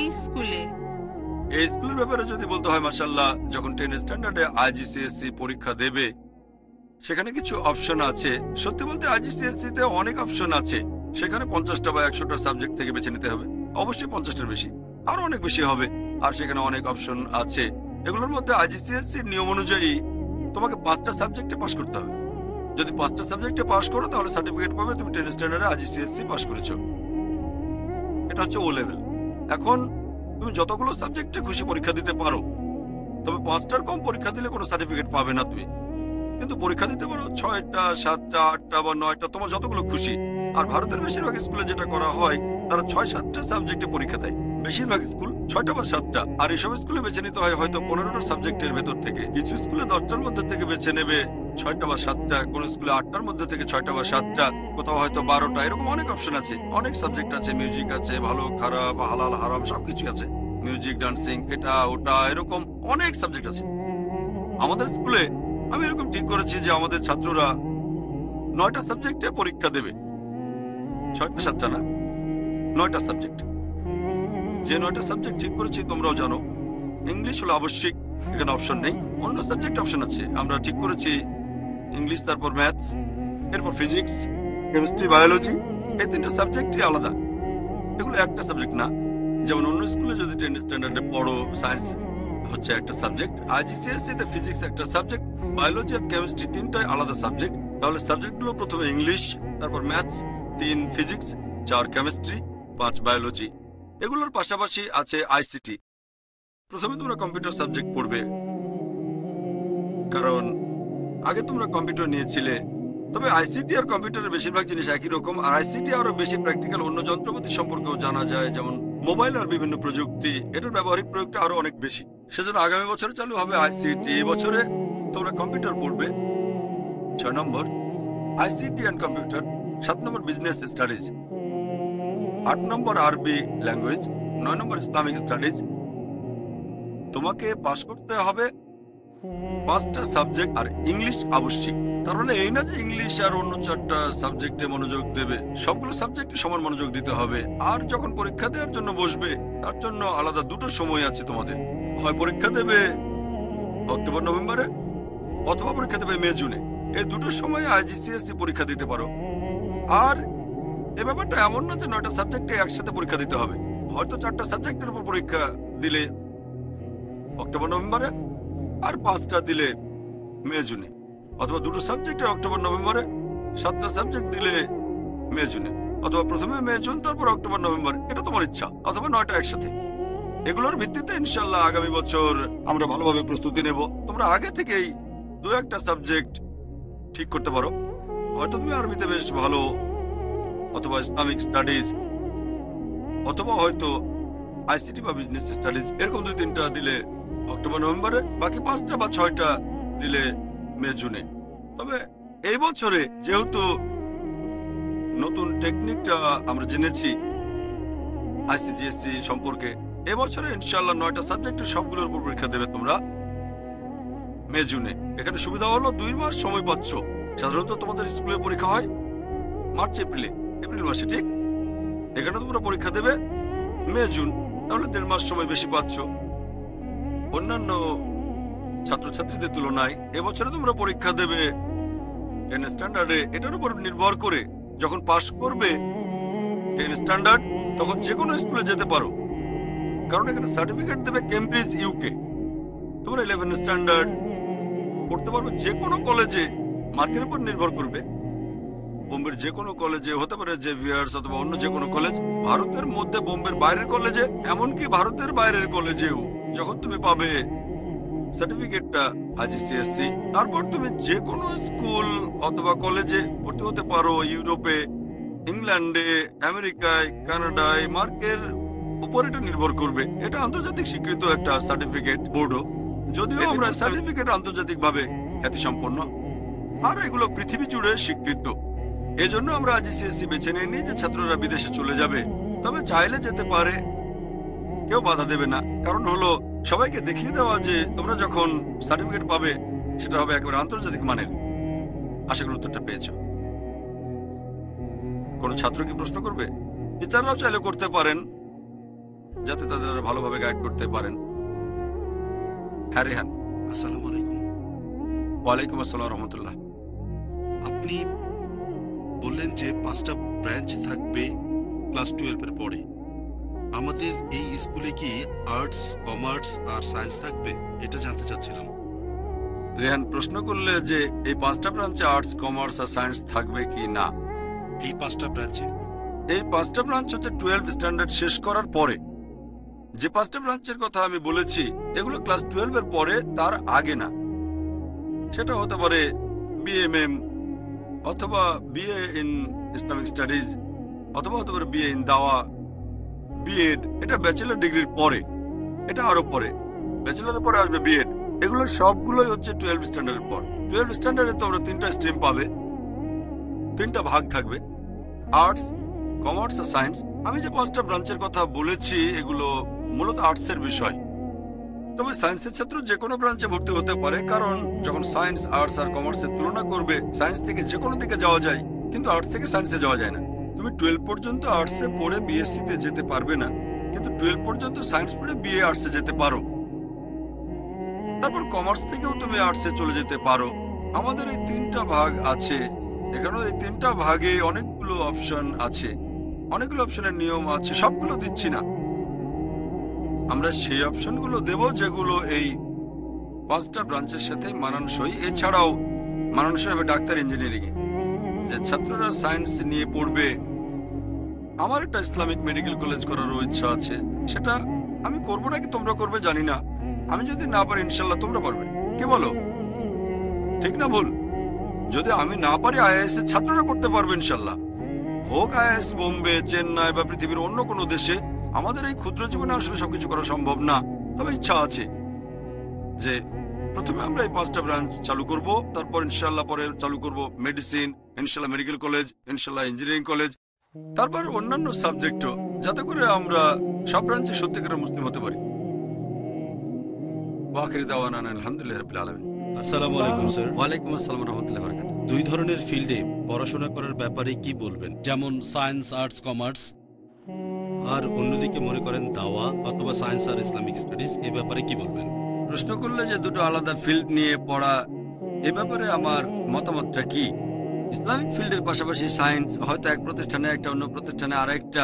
এই স্কুলে এই স্কুলের ব্যাপারে যদি বলতে হয়, মাশাআল্লাহ, যখন 10 স্ট্যান্ডার্ডে আইজিসিএসসি পরীক্ষা দেবে সেখানে কিছু অপশন আছে। সত্যি বলতে আইজিসিএসসি তে অনেক অপশন আছে। সেখানে 50টা বা 100টা সাবজেক্ট থেকে বেছে নিতে হবে। অবশ্যই 50টার বেশি, আরো অনেক বেশি হবে। আর সেখানে অনেক অপশন আছে। এগুলোর মধ্যে আইজিসিএসসির নিয়ম অনুযায়ী তোমাকে 5টা সাবজেক্টে পাস করতে হবে। যদি 5টা সাবজেক্টে পাস করো তাহলে সার্টিফিকেট পাবে তুমি 10 স্ট্যান্ডার্ডে আইজিসিএসসি পাস করেছো। এটা হচ্ছে ও লেভেল। এখন তুমি যতগুলো সাবজেক্টে খুশি পরীক্ষা দিতে পারো, তবে 5টার কম পরীক্ষা দিলে কোনো সার্টিফিকেট পাবে না তুমি। কিন্তু পরীক্ষা দিতে পারো 6টা, 7টা, 8টা বা 9টা, তোমার যতগুলো খুশি। আর ভারতের বেশিরভাগ স্কুলে যেটা করা হয়, তারা 6-7টা সাবজেক্টে পরীক্ষা দেয়। বেশিরভাগ স্কুল 6টা বা 7টা। আর এইসব স্কুলে বেছে নিতে হয় হয়তো 15টা সাবজেক্টের ভেতর থেকে। কিছু স্কুলে 10টার মধ্যে থেকে বেছে নেবে 6টা বা 7টা, কোন স্কুলে 8টার মধ্যে থেকে 6টা বা 7টা, কোথাও হয়তো 12টা। এরকম অনেক অপশন আছে, অনেক সাবজেক্ট আছে। মিউজিক আছে, ভালো খারাপ, হালাল হারাম সবকিছু আছে। মিউজিক, ডান্সিং, এটা ওটা, এরকম অনেক সাবজেক্ট আছে। আমাদের স্কুলে আমি এরকম ঠিক করেছি যে আমাদের ছাত্ররা 9টা সাবজেক্টে পরীক্ষা দেবে। 6টা 7টা না, 9টা সাবজেক্ট। যে 9টা সাবজেক্ট ঠিক করেছি তোমরাও জানো। ইংলিশ হলো আবশ্যিক, এখানে অপশন নেই। অন্য সাবজেক্ট অপশন আছে। আমরা ঠিক করেছি ইংলিশ, তারপর ম্যাথস, এরপর ফিজিক্স, কেমিস্ট্রি, বায়োলজি। এই 3টা সাবজেক্টই আলাদা। এগুলো একটা সাবজেক্ট না। যেমন অন্য স্কুলে যদি 10 স্ট্যান্ডার্ডে পড়ো, সায়েন্স হচ্ছে একটা সাবজেক্ট, আইজিসিএসসি তে ফিজিক্স একটা সাবজেক্ট, বায়োলজি আর কেমিস্ট্রি 3টাই আলাদা সাবজেক্ট। তাহলে সাবজেক্টগুলো প্রথমে ইংলিশ, তারপর ম্যাথস, 3 ফিজিক্স, 4 কেমিস্ট্রি, 5 বায়োলজি। এগুলোর পাশাপাশি আছে আইসিটি। প্রথমে তোমরা কম্পিউটার সাবজেক্ট পড়বে, কারণ আগে তোমরা কম্পিউটার নিয়েছিলে। তবে আইসিটি আর কম্পিউটারের বেশিরভাগ জিনিস একই রকম। আর আইসিটি আরো বেশি প্র্যাকটিক্যাল, অন্য যন্ত্রপাতি সম্পর্কেও জানা যায়, যেমন মোবাইল আর বিভিন্ন প্রযুক্তি। এটার ব্যবহারিক প্রয়োগটা আরো অনেক বেশি। সেজন্য আগামী বছরে চালু হবে আইসিটি। এই বছরে তোমরা কম্পিউটার পড়বে 6 নম্বর, আইসিটি অ্যান্ড কম্পিউটার। 7 নম্বর বিজনেস স্টাডিজ, 8 নম্বর আরবি ল্যাঙ্গুয়েজ, 9 নম্বর ইসলামিক স্টাডিজ। তোমাকে পাস করতে হবে 5টা সাবজেক্ট, আর ইংলিশ আবশ্যিক। তার মানে এই না যে ইংলিশ আর অন্য 4টা সাবজেক্টে মনোযোগ দেবে। সবগুলো সাবজেক্টে সমান মনোযোগ দিতে হবে। আর যখন পরীক্ষা দেওয়ার জন্য বসবে, তার জন্য আলাদা 2টো সময় আছে তোমাদের। হয় পরীক্ষা দেবে অক্টোবর নভেম্বরে, অথবা পরীক্ষা দেবে মে জুনে। এই 2টো সময় আইজিসিএসসি পরীক্ষা দিতে পারো। আর এ ব্যাপারটা এমন না যে 9টা সাবজেক্টে একসাথে পরীক্ষা দিতে হবে। হয়তো 4টা সাবজেক্টের উপর পরীক্ষা দিলে অক্টোবর নভেম্বরে, আর 5টা দিলে মে জুনে, অথবা 2টো সাবজেক্টে অক্টোবর নভেম্বরে, 7টা সাবজেক্ট দিলে মে জুনে, অথবা প্রথমে মে জুন তারপর অক্টোবর নভেম্বর। এটা তোমার ইচ্ছা, অথবা 9টা একসাথে। এগুলোর ভিত্তিতে ইনশাল্লাহ আগামী বছর আমরা ভালোভাবে প্রস্তুতি নেব। তোমরা আগে থেকেই 2-1টা সাবজেক্ট ঠিক করতে পারো। হয়তো তুমি আরবিতে বেশ ভালো, অথবা ইসলামিক স্টাডিজ, অথবা হয়তো আইসিটি বা বিজনেস স্টাডিজ। এরকম 2-3টা দিলে অক্টোবর নভেম্বরে, বাকি 5টা বা 6টা দিলে মে জুনে। তবে এই বছরে যেহেতু নতুন টেকনিকটা আমরা জেনেছি আইসিজিএসসি সম্পর্কে, এবছরে ইনশাল্লাহ 9টা সাবজেক্টের সবগুলোর উপর পরীক্ষা দেবে তোমরা মে জুনে। এখানে সুবিধা হলো 2 মাস সময় পাচ্ছ। সাধারণত তোমাদের স্কুলে পরীক্ষা হয় মার্চ এপ্রিল মাসে, ঠিক? এখানে তোমরা পরীক্ষা দেবে মে জুন, তাহলে 1.5 মাস সময় বেশি পাচ্ছ অন্যান্য ছাত্রছাত্রীদের তুলনায়। এবছরে তোমরা পরীক্ষা দেবে 10 স্ট্যান্ডার্ডে। এটার উপর নির্ভর করে যখন পাশ করবে 10 স্ট্যান্ডার্ড, তখন যে কোনো স্কুলে যেতে পারো, কারণ এখানে সার্টিফিকেট দেবে কেমব্রিজ ইউকে। তোমরা 11 স্ট্যান্ডার্ড পড়তে পারবে যে কোনো কলেজে। মার্কের উপর নির্ভর করবে। বোম্বের যে কোনো কলেজে হতে পারে, জেভিয়ার্স অথবা অন্য যে কোনো কলেজ। ভারতের মধ্যে বোম্বের বাইরের কলেজে, এমনকি ভারতের বাইরের কলেজেও যখন তুমি পাবে সার্টিফিকেটটা আইজিসিএসসি, তারপর তুমি যে কোনো স্কুল অথবা কলেজে ভর্তি হতে পারো। ইউরোপে, ইংল্যান্ডে, আমেরিকায়, কানাডায়, মার্কের উপর এটা নির্ভর করবে। এটা আন্তর্জাতিক স্বীকৃত একটা সার্টিফিকেট বোর্ডও, যদিও আমরা সার্টিফিকেট আন্তর্জাতিকভাবে খ্যাতিসম্পন্ন, আর এগুলো পৃথিবী জুড়ে স্বীকৃত। এজন্য আমরা আইজিসিএসসি বেছে নিইনি যে ছাত্ররা বিদেশে চলে যাবে। তবে চাইলে যেতে পারে, কেউ বাধা দেবে না। কারণ হলো সবাইকে দেখিয়ে দেওয়া যে তোমরা যখন সার্টিফিকেট পাবে সেটা হবে একেবারে আন্তর্জাতিক মানের। আশা করি উত্তরটা পেয়েছো। কোনো ছাত্র কি প্রশ্ন করবে? টিচাররাও চাইলে করতে পারেন, যাতে তাদের ভালোভাবে গাইড করতে পারেন। হ্যাঁ রেহান। আসসালামু আলাইকুম। ওয়ালাইকুম আসসালাম রহমতুল্লাহ। আপনি বললেন যে 5টা ব্রাঞ্চ থাকবে ক্লাস 12 এর পরে। আমাদের এই স্কুলে কি আর্টস, কমার্স আর সায়েন্স থাকবে? এটা জানতে চাচ্ছিলাম। রেহান প্রশ্ন করলে যে এই 5টা ব্রাঞ্চে আর্টস, কমার্স আর সায়েন্স থাকবে কি না। এই 5টা ব্রাঞ্চে এই 5টা ব্রাঞ্চ হচ্ছে 12 স্ট্যান্ডার্ড শেষ করার পরে। যে 5টা ব্রাঞ্চের কথা আমি বলেছি এগুলো ক্লাস 12 এর পরে, তার আগে না। সেটা হতে পারে বিএমএম, অথবা বিএ ইন ইসলামিক স্টাডিজ, অথবা হতে পারে বিএ ইন দাওয়া, বিএড। এটা ব্যাচেলর ডিগ্রির পরে, এটা আরো পরে। ব্যাচেলরের পরে আসবে বিএড। এগুলো সবগুলোই হচ্ছে 12 স্ট্যান্ডার্ডের পর। 12 স্ট্যান্ডার্ডে তোমরা 3টা স্ট্রিম পাবে, 3টা ভাগ থাকবে, আর্টস, কমার্স আর সায়েন্স। আমি যে 5টা ব্রাঞ্চের কথা বলেছি এগুলো মূলত আর্টসের বিষয়। তবে সায়েন্সের ছাত্র যে কোনো ব্রাঞ্চে ভর্তি হতে পারে, কারণ যখন সায়েন্স, আর্টস আর কমার্সের তুলনা করবে, সায়েন্স থেকে যে কোনো দিকে যাওয়া যায়, কিন্তু আর্টস থেকে সায়েন্সে যাওয়া যায় না। তুমি 12 পর্যন্ত আর্টসে পড়ে বিএসসি তে যেতে পারবে না, কিন্তু 12 পর্যন্ত সায়েন্স পড়ে বিএ আর্টসে যেতে পারো। তারপর কমার্স থেকেও তুমি আর্টসে চলে যেতে পারো। আমাদের এই 3টা ভাগ আছে। এখানেও এই 3টা ভাগে অনেকগুলো অপশন আছে, অনেকগুলো অপশনের নিয়ম আছে। সবগুলো দিচ্ছি না, আমরা সেই অপশনগুলো দেব যেগুলো এই 5টা ব্রাঞ্চের সাথে মানানসই। এছাড়াও মানানসই হবে ডাক্তার, ইঞ্জিনিয়ারিং এ। যে ছাত্ররা সায়েন্স নিয়ে পড়বে, আমার একটা ইসলামিক মেডিকেল কলেজ করারও ইচ্ছা আছে। সেটা আমি করবো নাকি তোমরা করবে জানি না। আমি যদি না পারি ইনশাল্লাহ তোমরা পারবে। কি বলো, ঠিক না ভুল? যদি আমি না পারি আইআইএস এর ছাত্ররা করতে পারবে ইনশাল্লাহ। হোক আইআইএস বোম্বে, চেন্নাই বা পৃথিবীর অন্য কোনো দেশে। আমাদের এই ক্ষুদ্র জীবনে আসলে সবকিছু করা সম্ভব না, তবে ইচ্ছা আছে যে প্রথমে আমরা এই 5টা ব্রাঞ্চ চালু করব, তারপর ইনশাল্লাহ পরে চালু করব মেডিসিন, ইনশাল্লাহ মেডিকেল কলেজ, ইনশাল্লাহ ইঞ্জিনিয়ারিং কলেজ, তারপর অন্যান্য সাবজেক্টও, যাতে করে আমরা সব ব্রাঞ্চে সত্যিকারের মুসলিম হতে পারি। ওয়াকির দাওয়ানা আলহামদুলিল্লাহ রাব্বিল আলামিন। আসসালামু আলাইকুম স্যার। ওয়ালাইকুম আসসালাম রাহমাতুল্লাহি ওয়া বারাকাতুহু। 2 ধরনের ফিল্ডে পড়াশোনা করার ব্যাপারে কি বলবেন? যেমন সায়েন্স, আর্টস, কমার্স, আর অন্যদিকে মনে করেন দাওয়া অথবা সায়েন্স আর ইসলামিক স্টাডিজ, এ ব্যাপারে কি বলবেন? প্রশ্ন করলে যে দুটো আলাদা ফিল্ড নিয়ে পড়া, এ ব্যাপারে আমার মতামতটা কি। ইসলামিক ফিল্ডের পাশাপাশি সায়েন্স হয়তো এক প্রতিষ্ঠানে একটা, অন্য প্রতিষ্ঠানে আর একটা,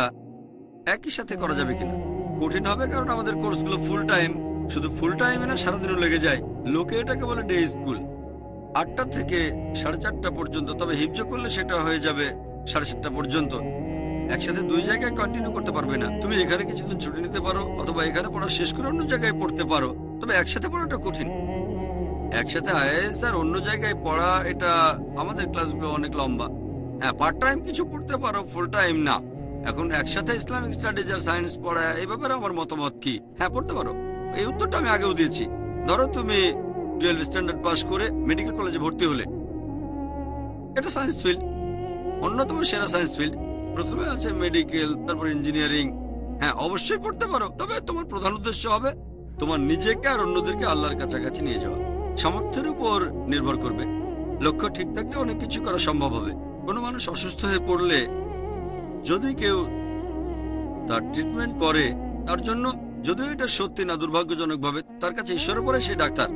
একই সাথে করা যাবে কিনা কঠিন হবে, কারণ আমাদের কোর্সগুলো ফুল টাইম। শুধু ফুল টাইমে না, সারাদিনও লেগে যায়। লোকে এটাকে বলে ডে স্কুল, 8টা থেকে 4:30 পর্যন্ত। তবে হিফজ করলে সেটা হয়ে যাবে 7:30 পর্যন্ত। একসাথে 2 জায়গায় কন্টিনিউ করতে পারবে না। তুমি এখানে কিছুদিন ছুটি নিতে পারো, অথবা এখানে পড়া শেষ করে অন্য জায়গায় পড়তে পারো। তবে একসাথে পড়াটা কঠিন। একসাথে আইএএস আর অন্য জায়গায় পড়া, এটা আমাদের ক্লাসগুলো অনেক লম্বা। হ্যাঁ, পার্ট টাইম কিছু পড়তে পারো, ফুল টাইম না। এখন একসাথে ইসলামিক স্টাডিজ আর সায়েন্স পড়া, এই ব্যাপারে আমার মতামত কি? হ্যাঁ, পড়তে পারো। এই উত্তরটা আমি আগেও দিয়েছি। ধরো তুমি 12 স্ট্যান্ডার্ড পাস করে মেডিকেল কলেজে ভর্তি হলে, এটা সায়েন্স ফিল্ড, অন্যতম সেরা সায়েন্স ফিল্ড। প্রথমে আছে মেডিকেল, তারপর ইঞ্জিনিয়ারিং। হ্যাঁ, অবশ্যই পড়তে পারো, তবে তোমার প্রধান উদ্দেশ্য হবে তোমার নিজেকে আর অন্যদেরকে আল্লাহর কাছাকাছি নিয়ে যাওয়া। সামর্থ্যের উপর নির্ভর করবে। লক্ষ্য ঠিক থাকলে অনেক কিছু করা সম্ভব হবে। কোনো মানুষ অসুস্থ হয়ে পড়লে যদি কেউ তার ট্রিটমেন্ট করে, তার জন্য, যদিও এটা সত্যি না, দুর্ভাগ্যজনকভাবে তার কাছে ঈশ্বরের পরে সেই ডাক্তার।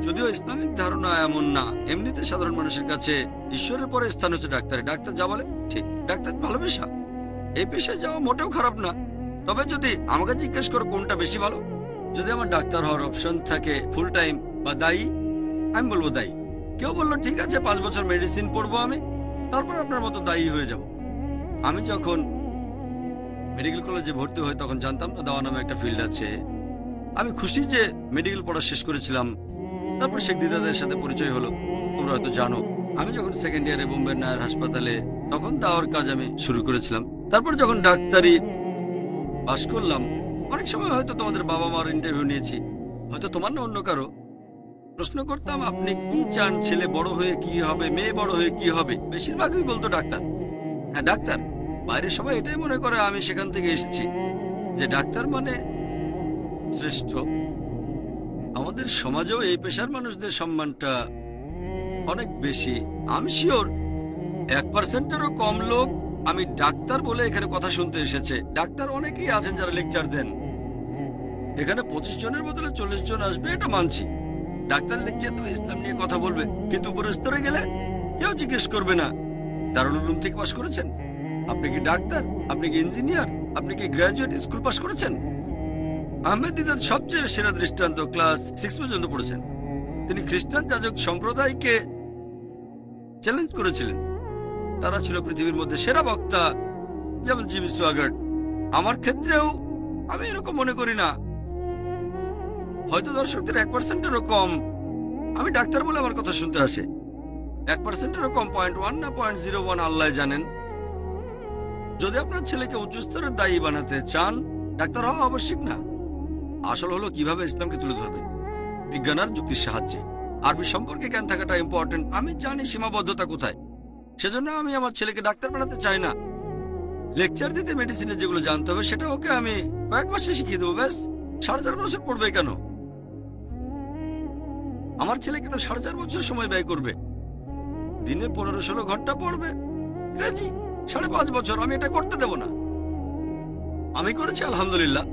যদিও ইসলামিক ধারণা এমন না, এমনিতে সাধারণ মানুষের কাছে ঈশ্বরের পরে স্থান হচ্ছে ডাক্তার। ডাক্তার যা বলে ঠিক। ডাক্তার ভালো পেশা, এই পেশায় যাওয়া মোটেও খারাপ না। তবে যদি আমাকে জিজ্ঞেস করো কোনটা বেশি ভালো, যদি আমার ডাক্তার হওয়ার অপশন থাকে ফুল টাইম বা দায়ী, আমি বলবো দায়ী। কেউ বললো ঠিক আছে 5 বছর মেডিসিন পড়বো আমি, তারপর আপনার মতো দায়ী হয়ে যাব। আমি যখন মেডিকেল কলেজে ভর্তি হই তখন জানতাম না দাওয়া নামে একটা ফিল্ড আছে। আমি খুশি যে মেডিকেল পড়া শেষ করেছিলাম। তারপর শেখ দিদাদের সাথে পরিচয় হলো, তোমরা হয়তো জানো। আমি যখন সেকেন্ড ইয়ারে বোম্বের নায়ার হাসপাতালে, তখন দাওয়ার কাজ আমি শুরু করেছিলাম। তারপর যখন ডাক্তারি পাশ করলাম, অনেক সময় হয়তো তোমাদের বাবা মার ইন্টারভিউ নিয়েছি, হয়তো তোমার না অন্য কারো। প্রশ্ন করতাম আপনি কি চান, ছেলে বড় হয়ে কি হবে, মেয়ে বড় হয়ে কি হবে। বেশিরভাগই বলতো ডাক্তার। হ্যাঁ, ডাক্তার। বাইরে সবাই এটাই মনে করে আমি সেখান থেকে এসেছি, যে ডাক্তার মানে শ্রেষ্ঠ। আমাদের সমাজেও এই পেশার মানুষদের সম্মানটা অনেক বেশি। আমি শিওর 1%-এরও কম লোক আমি ডাক্তার বলে এখানে কথা শুনতে এসেছে। ডাক্তার অনেকেই আছেন যারা লেকচার দেন, এখানে 25 জনের বদলে 40 জন আসবে, এটা মানছি। ডাক্তার লিখছে তো ইসলাম নিয়ে কথা বলবে, কিন্তু উপরের স্তরে গেলে কেউ জিজ্ঞেস করবে না দারুল উলুম থেকে পাশ করেছেন, আপনি কি ডাক্তার, আপনি কি ইঞ্জিনিয়ার, আপনি কি গ্রাজুয়েট স্কুল পাশ করেছেন। আহমেদ দিদাত সবচেয়ে সেরা দৃষ্টান্ত, ক্লাস 6 পর্যন্ত পড়েছেন। তিনি খ্রিস্টান যাজক সম্প্রদায়কে চ্যালেঞ্জ করেছিলেন। তারা ছিল পৃথিবীর মধ্যে সেরা বক্তা, যেমন জিমি সোয়াগার্ট। আমার ক্ষেত্রেও আমি এরকম মনে করি না, হয়তো দর্শকদের 1%-এরও কম আমি ডাক্তার বলে আমার কথা শুনতে আসে। 1%-এরও কম, 0.1 না 0.01 আল্লাহ জানেন। যদি আপনার ছেলেকে উচ্চ স্তরের দায়ী বানাতে চান, ডাক্তার হওয়া আবশ্যক না। আসল হলো কিভাবে ইসলামকে তুলে ধরবেন বিজ্ঞান আর যুক্তির সাহায্যে। আরবি সম্পর্কে জ্ঞান থাকাটা ইম্পর্টেন্ট। আমি জানি সীমাবদ্ধতা কোথায়, সেজন্য আমি আমার ছেলেকে ডাক্তার বানাতে চাই না। লেকচার দিতে মেডিসিনের যেগুলো জানতে হবে সেটা ওকে আমি কয়েক মাসে শিখিয়ে দেবো, ব্যাস। 4.5 বছর পড়বে কেন? আমার ছেলে কেন 4.5 বছর সময় ব্যয় করবে? দিনে 15-16 ঘন্টা পড়বে, ক্রেজি। 5.5 বছর আমি এটা করতে দেব না। আমি করেছি আলহামদুলিল্লাহ,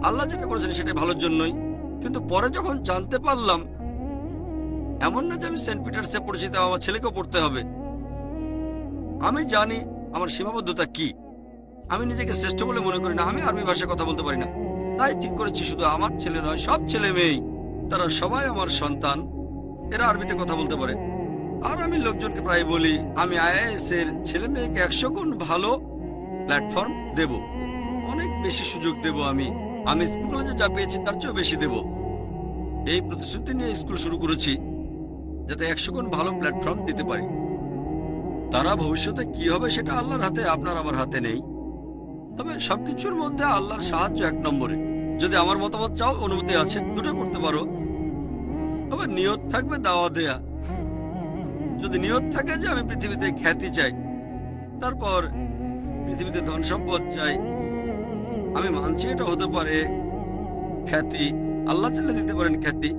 আল্লাহ যেটা করেছেন সেটা ভালোর জন্যই। কিন্তু পরে যখন জানতে পারলাম, এমন না যে আমি সেন্ট পিটার্সে পড়েছি তাও আমার ছেলেকেও পড়তে হবে। আমি জানি আমার সীমাবদ্ধতা কি। আমি নিজেকে শ্রেষ্ঠ বলে মনে করি না। আমি আরবি ভাষায় কথা বলতে পারি না, তাই ঠিক করেছি শুধু আমার ছেলে নয়, সব ছেলে মেয়েই, তারা সবাই আমার সন্তান, এরা আরবিতে কথা বলতে পারে। আর আমি লোকজনকে প্রায় বলি, আমি আইএএস এর ছেলে মেয়েকে 100 গুণ ভালো প্ল্যাটফর্ম দেব, অনেক বেশি সুযোগ দেব। আমি স্কুল কলেজে যা পেয়েছি তার চেয়েও বেশি দেব। এই প্রতিশ্রুতি নিয়ে স্কুল শুরু করেছি, যাতে 100 গুণ ভালো প্ল্যাটফর্ম দিতে পারি। তারা ভবিষ্যতে কি হবে সেটা আল্লাহর হাতে, আপনার আমার হাতে নেই। তবে সবকিছুর মধ্যে আল্লাহর সাহায্য 1 নম্বরে। যদি আমার মতামত চাও, অনুমতি আছে, দুটো করতে পারো। তবে নিয়ত থাকবে দাওয়া দেয়া। যদি নিয়ত থাকে যে আমি পৃথিবীতে খ্যাতি চাই, তারপর পৃথিবীতে ধন সম্পদ চাই, আমি মানছি এটা হতে পারে খ্যাতি। আল্লাহ চাইলে দিতে পারেন খ্যাতি।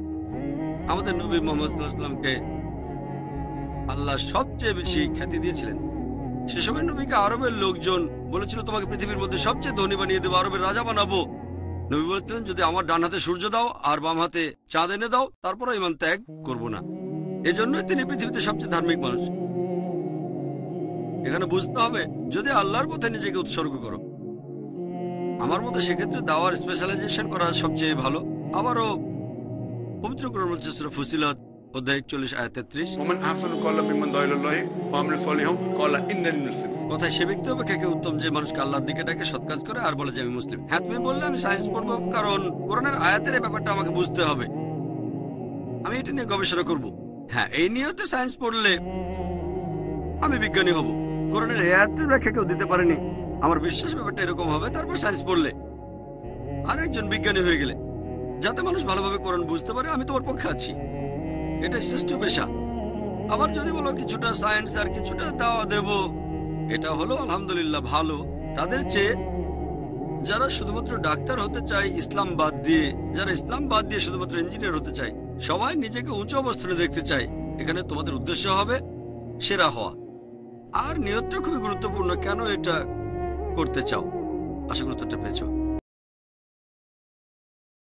আমাদের নবী মুহাম্মদ সাল্লাল্লাহু আলাইহি ওয়াসাল্লামকে আল্লাহ সবচেয়ে বেশি খ্যাতি দিয়েছিলেন। সে সময় নবীকে আরবের লোকজন বলেছিল, তোমাকে পৃথিবীর মধ্যে সবচেয়ে ধনী বানিয়ে দেবো, আরবের রাজা বানাবো। নবী বলেছিলেন, যদি আমার ডান হাতে সূর্য দাও আর বাম হাতে চাঁদ এনে দাও, তারপরও ঈমান ত্যাগ করবো না। এজন্যই তিনি পৃথিবীতে সবচেয়ে ধার্মিক মানুষ। এখানে বুঝতে হবে, যদি আল্লাহর পথে নিজেকে উৎসর্গ করো, আমার মতে সেক্ষেত্রে দাওয়ার স্পেশালাইজেশন করা সবচেয়ে ভালো। আবারও পবিত্র কোরআন বলছে সূরা ফুসিলাত অধ্যায় 41 আয়াত 33, ওমান আহসানু ক্বাওলাম মিম্মান দাআ ইলাল্লাহি ওয়া আমিলা সলিহান ক্বালা ইন্নানি মুসলিম। কথায় সে ব্যক্তি অপেক্ষা উত্তম যে মানুষকে আল্লাহর দিকে ডাকে, সৎ কাজ করে আর বলে যে আমি মুসলিম। হ্যাঁ, তুমি বললে আমি সায়েন্স পড়বো, কারণ কোরআনের আয়াতের এই ব্যাপারটা আমাকে বুঝতে হবে, আমি এটা নিয়ে গবেষণা করব। হ্যাঁ, এই নিয়তে সায়েন্স পড়লে আমি বিজ্ঞানী হব। কোরআনের এই আয়াতের ব্যাখ্যা কেউ দিতে পারেনি, আমার বিশ্বাস ব্যাপারটা এরকম হবে। তারপর সায়েন্স পড়লে আর একজন বিজ্ঞানী হয়ে গেলে, যাতে মানুষ ভালোভাবে কোরআন বুঝতে পারে, আমি তোমার পক্ষে আছি। এটাই শ্রেষ্ঠ পেশা। আবার যদি বলো কিছুটা সায়েন্স আর কিছুটা দাওয়া দেব, এটা হলো আলহামদুলিল্লাহ ভালো তাদের চেয়ে। যারা শুধুমাত্র ডাক্তার হতে চায় ইসলাম বাদ দিয়ে, যারা ইসলাম বাদ দিয়ে শুধুমাত্র ইঞ্জিনিয়ার হতে চায়, সবাই নিজেকে উঁচু অবস্থানে দেখতে চায়, এখানে তোমাদের উদ্দেশ্য হবে সেরা হওয়া। আর নিয়তটা খুবই গুরুত্বপূর্ণ, কেন এটা করতে চাও। আশা করি উত্তরটা পেয়েছো।